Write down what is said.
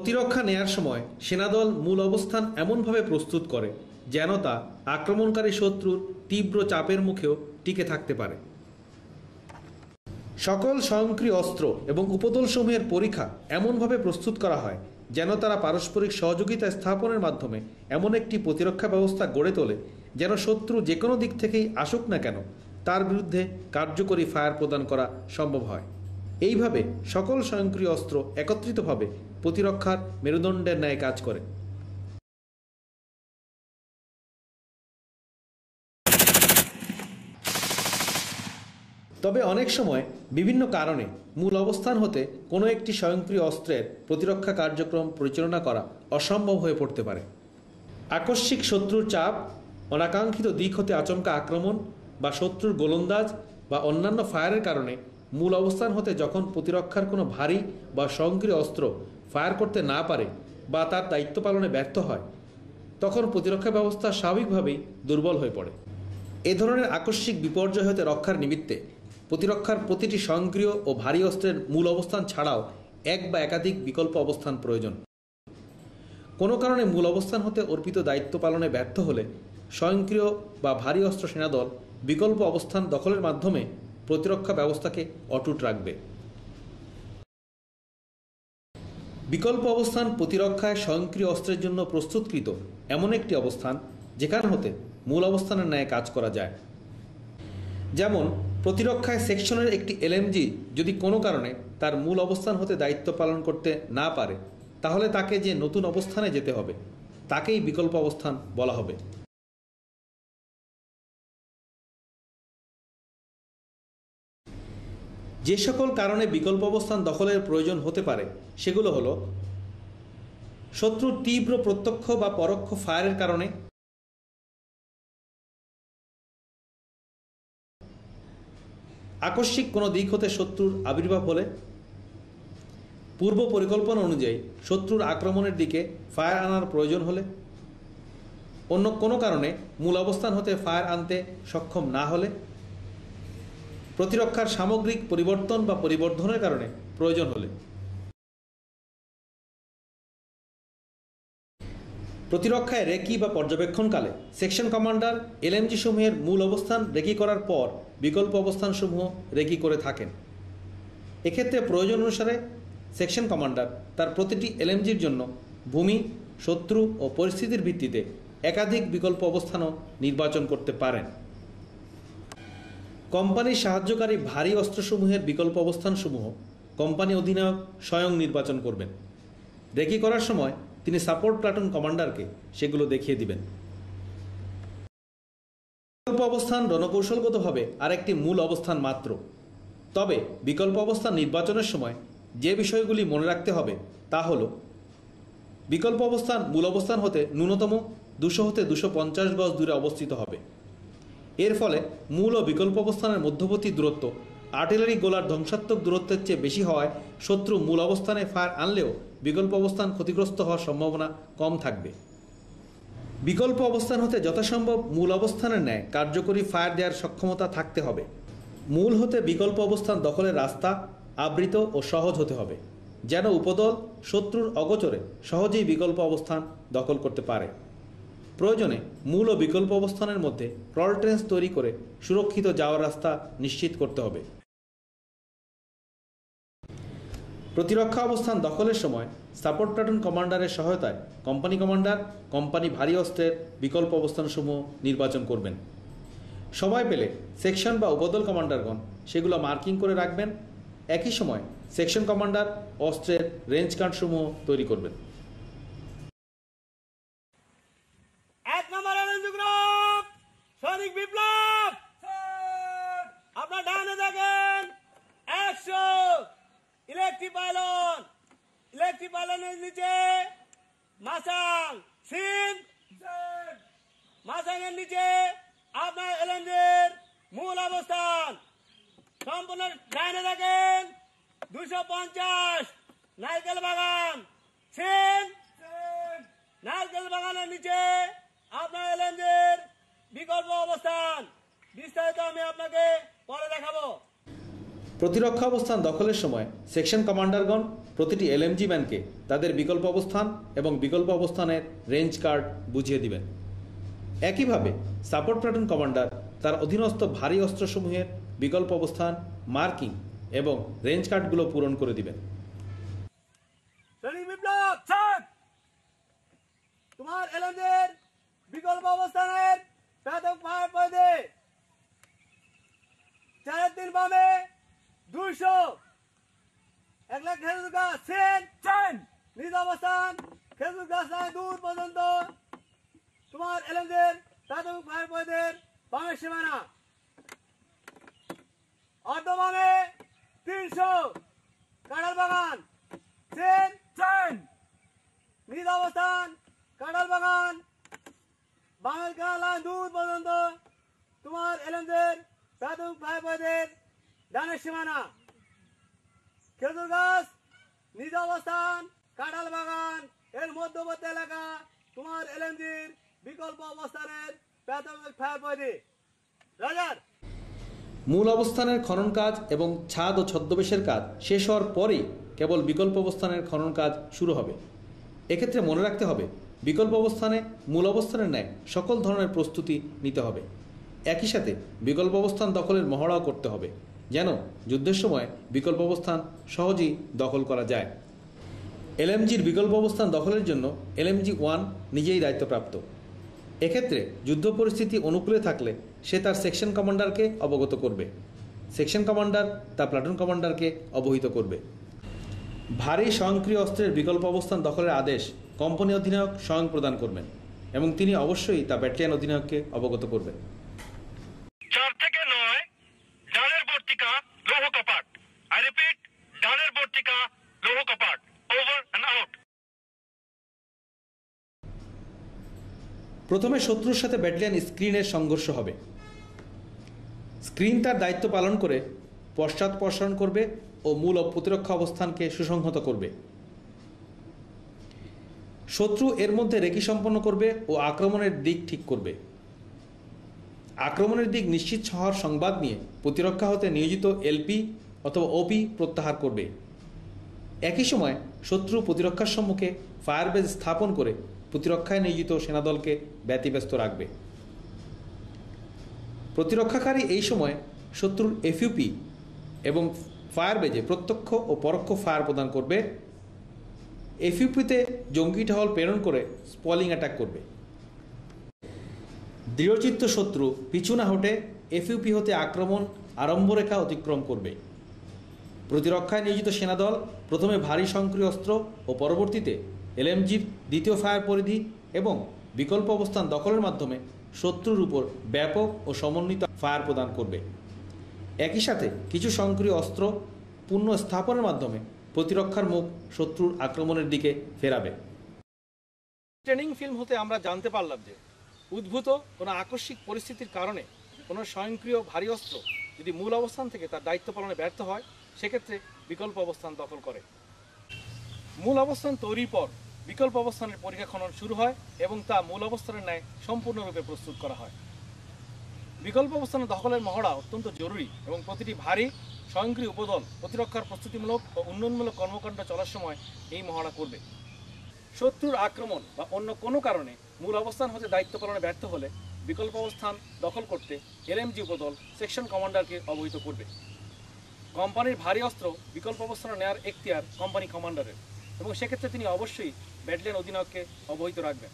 প্রতিরক্ষা নেয়ার সময় সেনাদল মূল অবস্থান এমনভাবে প্রস্তুত করে যেন তা আক্রমণকারী শত্রুর তীব্র চাপের মুখেও টিকে থাকতে পারে। সকল স্বয়ংক্রিয় অস্ত্র এবং উপদলসমূহের পরীক্ষা এমনভাবে প্রস্তুত করা হয় যেন তারা পারস্পরিক সহযোগিতা স্থাপনের মাধ্যমে এমন একটি প্রতিরক্ষা ব্যবস্থা গড়ে তোলে যেন শত্রু যে কোনো দিক থেকেই আসুক না কেন তার বিরুদ্ধে কার্যকরী ফায়ার প্রদান করা সম্ভব হয়। এইভাবে সকল স্বয়ংক্রিয় অস্ত্র একত্রিতভাবে প্রতিরক্ষার মেরুদণ্ডের ন্যায় কাজ করে। তবে অনেক সময় বিভিন্ন কারণে মূল অবস্থান হতে কোনো একটি স্বয়ংক্রিয় অস্ত্রের প্রতিরক্ষা কার্যক্রম পরিচালনা করা অসম্ভব হয়ে পড়তে পারে। আকস্মিক শত্রুর চাপ, অনাকাঙ্ক্ষিত দিক হতে আচমকা আক্রমণ বা শত্রুর গোলন্দাজ বা অন্যান্য ফায়ারের কারণে মূল অবস্থান হতে যখন প্রতিরক্ষার কোনো ভারী বা স্বয়ংক্রিয় অস্ত্র ফায়ার করতে না পারে বা তার দায়িত্ব পালনে ব্যর্থ হয়, তখন প্রতিরক্ষা ব্যবস্থা স্বাভাবিকভাবেই দুর্বল হয়ে পড়ে। এ ধরনের আকস্মিক বিপর্যয় হতে রক্ষার নিমিত্তে প্রতিরক্ষার প্রতিটি স্বয়ংক্রিয় ও ভারী অস্ত্রের মূল অবস্থান ছাড়াও এক বা একাধিক বিকল্প অবস্থান প্রয়োজন। কোনো কারণে মূল অবস্থান হতে অর্পিত দায়িত্ব পালনে ব্যর্থ হলে স্বয়ংক্রিয় বা ভারী অস্ত্র সেনাদল বিকল্প অবস্থান দখলের মাধ্যমে প্রতিরক্ষা ব্যবস্থাকে অটুট রাখবে। বিকল্প অবস্থান প্রতিরক্ষায় স্বয়ংক্রিয় অস্ত্রের জন্য প্রস্তুতকৃত এমন একটি অবস্থান যেখান হতে মূল অবস্থানের ন্যায় কাজ করা যায়। যেমন প্রতিরক্ষায় সেকশনের একটি এলএমজি যদি কোনো কারণে তার মূল অবস্থান হতে দায়িত্ব পালন করতে না পারে, তাহলে তাকে যে নতুন অবস্থানে যেতে হবে তাকেই বিকল্প অবস্থান বলা হবে। যে সকল কারণে বিকল্প অবস্থান দখলের প্রয়োজন হতে পারে সেগুলো হলো: শত্রুর তীব্র প্রত্যক্ষ বা পরোক্ষ ফায়ারের কারণে, আকস্মিক কোনো দিক হতে শত্রুর আবির্ভাব হলে, পূর্ব পরিকল্পনা অনুযায়ী শত্রুর আক্রমণের দিকে ফায়ার আনার প্রয়োজন হলে, অন্য কোনো কারণে মূল অবস্থান হতে ফায়ার আনতে সক্ষম না হলে, প্রতিরক্ষার সামগ্রিক পরিবর্তন বা পরিবর্ধনের কারণে প্রয়োজন হলে। প্রতিরক্ষায় রেকি বা পর্যবেক্ষণকালে সেকশন কমান্ডার এলএমজি সমূহের মূল অবস্থান রেকি করার পর বিকল্প অবস্থানসমূহ রেকি করে থাকেন। এক্ষেত্রে প্রয়োজন অনুসারে সেকশন কমান্ডার তার প্রতিটি এলএমজির জন্য ভূমি, শত্রু ও পরিস্থিতির ভিত্তিতে একাধিক বিকল্প অবস্থানও নির্বাচন করতে পারেন। কোম্পানির সাহায্যকারী ভারী অস্ত্রসমূহের বিকল্প অবস্থানসমূহ কোম্পানি অধিনায়ক স্বয়ং নির্বাচন করবেন। রেকি করার সময় তিনি সাপোর্ট প্লাটুন কমান্ডারকে সেগুলো দেখিয়ে দিবেন। বিকল্প অবস্থান রণকৌশলগতভাবে আরেকটি মূল অবস্থান মাত্র। তবে বিকল্প অবস্থান নির্বাচনের সময় যে বিষয়গুলি মনে রাখতে হবে তা হল: বিকল্প অবস্থান মূল অবস্থান হতে ন্যূনতম 200 হতে 250 গজ দূরে অবস্থিত হবে। এর ফলে মূল ও বিকল্প অবস্থানের মধ্যবর্তী দূরত্ব আর্টিলারি গোলার ধ্বংসাত্মক দূরত্বের চেয়ে বেশি হওয়ায় শত্রু মূল অবস্থানে ফায়ার আনলেও বিকল্প অবস্থান ক্ষতিগ্রস্ত হওয়ার সম্ভাবনা কম থাকবে। বিকল্প অবস্থান হতে যথাসম্ভব মূল অবস্থানের ন্যায় কার্যকরী ফায়ার দেওয়ার সক্ষমতা থাকতে হবে। মূল হতে বিকল্প অবস্থান দখলের রাস্তা আবৃত ও সহজ হতে হবে, যেন উপদল শত্রুর অগোচরে সহজেই বিকল্প অবস্থান দখল করতে পারে। প্রয়োজনে মূল ও বিকল্প অবস্থানের মধ্যে ক্রল ট্রেন্স তৈরি করে সুরক্ষিত যাওয়ার রাস্তা নিশ্চিত করতে হবে। প্রতিরক্ষা অবস্থান দখলের সময় সাপোর্ট প্লাটুন কমান্ডারের সহায়তায় কোম্পানি কমান্ডার কোম্পানি ভারী অস্ত্রের বিকল্প অবস্থানসমূহ নির্বাচন করবেন। সময় পেলে সেকশন বা উপদল কমান্ডারগণ সেগুলো মার্কিং করে রাখবেন। একই সময় সেকশন কমান্ডার অস্ত্রের রেঞ্জ কার্ডসমূহ তৈরি করবেন। সৈনিক বিপ্লব, আপনার ডানে দেখেন 100 ইলেকট্রিক পাইলনের নিচে মাসাং সিন, মাসাং এর নিচে আপনার এলএমজির মূল অবস্থান। সম্পূর্ণ ডানে দেখেন 250 নারকেল বাগান সিন, নারকেল বাগানের নিচে আপনার এলএমজির বিকল্প অবস্থান। বিস্তারিত আমি আপনাকে পরে দেখাবো। প্রতিরক্ষা অবস্থান দখলের সময় সেকশন কমান্ডারগণ প্রতিটি এলএমজি ম্যানকে তাদের বিকল্প অবস্থান এবং বিকল্প অবস্থানের রেঞ্জ কার্ড বুঝিয়ে দিবেন। একইভাবে সাপোর্ট প্লাটুন কমান্ডার তার অধীনস্থ ভারী অস্ত্রসমূহের বিকল্প অবস্থান, মার্কিং এবং রেঞ্জ কার্ডগুলো পূরণ করে দিবেন। সৈনিক বিপ্লব ছাড়! তোমার এলএমজির বিকল্প অবস্থানের প্রাথমিক ফায়ার পয়েন্টে 4-3 বামে 200 1 লাখ খেজুর গাছ চেন নিজ অবস্থান খেজুর গাছ লাইন দূর পর্যন্ত তোমার এলএমজির প্রাথমিক ফায়ার পয়েন্টের বামের সীমানা। অর্ধ বামে 300 কাঁঠাল বাগান চেন নিজ অবস্থান কাঁঠাল বাগান বামের লাইন দূর পর্যন্ত তোমার এলএমজির প্রাথমিক ফায়ার পয়েন্টের ডানের সীমানা। খেজুর গাছ নিজ অবস্থান কাঁঠাল বাগান এর মধ্যবর্তী এলাকা তোমার এলএমজির বিকল্প অবস্থানের প্রাথমিক ফায়ার পয়েন্টে। রাজার মূল অবস্থানের খনন কাজ এবং ছাদ ও ছদ্মবেশের কাজ শেষ হওয়ার পরেই কেবল বিকল্প অবস্থানের খনন কাজ শুরু হবে। এক্ষেত্রে মনে রাখতে হবে, বিকল্প অবস্থানে মূল অবস্থানের ন্যায় সকল ধরনের প্রস্তুতি নিতে হবে। একই সাথে বিকল্প অবস্থান দখলের মহড়াও করতে হবে, যেন যুদ্ধের সময় বিকল্প অবস্থান সহজেই দখল করা যায়। এলএমজির বিকল্প অবস্থান দখলের জন্য এলএমজি 1 নিজেই দায়িত্বপ্রাপ্ত। এক্ষেত্রে যুদ্ধ পরিস্থিতি অনুকূলে থাকলে সে তার সেকশন কমান্ডারকে অবগত করবে, সেকশন কমান্ডার তার প্লাটুন কমান্ডারকে অবহিত করবে। ভারী স্বয়ংক্রিয় অস্ত্রের বিকল্প অবস্থান দখলের আদেশ কোম্পানি অধিনায়ক স্বয়ং প্রদান করবেন এবং তিনি অবশ্যই তা ব্যাটালিয়ন অধিনায়ককে অবগত করবেন। 4 থেকে 9 ডানের বর্তিকা লৌহ কপাট। আই রিপিট, ডানের বর্তিকা লৌহ কপাট। Over and out. প্রথমে শত্রুর সাথে ব্যাটালিয়ন স্ক্রিনের সংঘর্ষ হবে। স্ক্রিন তার দায়িত্ব পালন করে পশ্চাৎপসরণ করবে ও মূল প্রতিরক্ষা অবস্থানকে সুসংহত করবে। শত্রু এর মধ্যে রেকি সম্পন্ন করবে ও আক্রমণের দিক ঠিক করবে। আক্রমণের দিক নিশ্চিত হওয়ার সংবাদ নিয়ে প্রতিরক্ষা হতে নিয়োজিত এলপি অথবা ওপি প্রত্যাহার করবে। একই সময় শত্রু প্রতিরক্ষার সম্মুখে ফায়ারবেজ স্থাপন করে প্রতিরক্ষায় নিয়োজিত সেনাদলকে ব্যতিব্যস্ত রাখবে। প্রতিরক্ষাকারী এই সময় শত্রুর এফইউপি এবং ফায়ারবেজে প্রত্যক্ষ ও পরোক্ষ ফায়ার প্রদান করবে। এফইউপিতে জঙ্গি টহল প্রেরণ করে স্পলিং অ্যাটাক করবে। দৃঢ়চিত্ত শত্রু পিছু না হটে এফইউপি হতে আক্রমণ আরম্ভরেখা অতিক্রম করবে। প্রতিরক্ষায় নিয়োজিত সেনাদল প্রথমে ভারী স্বয়ংক্রিয় অস্ত্র ও পরবর্তীতে এলএমজির দ্বিতীয় ফায়ার পরিধি এবং বিকল্প অবস্থান দখলের মাধ্যমে শত্রুর উপর ব্যাপক ও সমন্বিত ফায়ার প্রদান করবে। একই সাথে কিছু স্বয়ংক্রিয় অস্ত্র পুনঃ স্থাপনের মাধ্যমে প্রতিরক্ষার মুখ শত্রুর আক্রমণের দিকে ফেরাবে। ট্রেনিং ফিল্ম হতে আমরা জানতে পারলাম যে উদ্ভূত কোনো আকস্মিক পরিস্থিতির কারণে কোনো স্বয়ংক্রিয় ভারী অস্ত্র যদি মূল অবস্থান থেকে তার দায়িত্ব পালনে ব্যর্থ হয়, সেক্ষেত্রে বিকল্প অবস্থান দখল করে। মূল অবস্থান তৈরির পর বিকল্প অবস্থানের পরীক্ষা খনন শুরু হয় এবং তা মূল অবস্থানের ন্যায় সম্পূর্ণরূপে প্রস্তুত করা হয়। বিকল্প অবস্থানের দখলের মহড়া অত্যন্ত জরুরি এবং প্রতিটি ভারী স্বয়ংক্রিয় উপদল প্রতিরক্ষার প্রস্তুতিমূলক ও উন্নয়নমূলক কর্মকাণ্ড চলার সময় এই মহড়া করবে। শত্রুর আক্রমণ বা অন্য কোনো কারণে মূল অবস্থান হতে দায়িত্ব পালনে ব্যর্থ হলে বিকল্প অবস্থান দখল করতে এলএমজি উপদল সেকশন কমান্ডারকে অবহিত করবে। কোম্পানির ভারী অস্ত্র বিকল্প অবস্থানে নেওয়ার এখতিয়ার কোম্পানি কমান্ডারের এবং সেক্ষেত্রে তিনি অবশ্যই ব্যাটালিয়ন অধিনায়ককে অবহিত রাখবেন।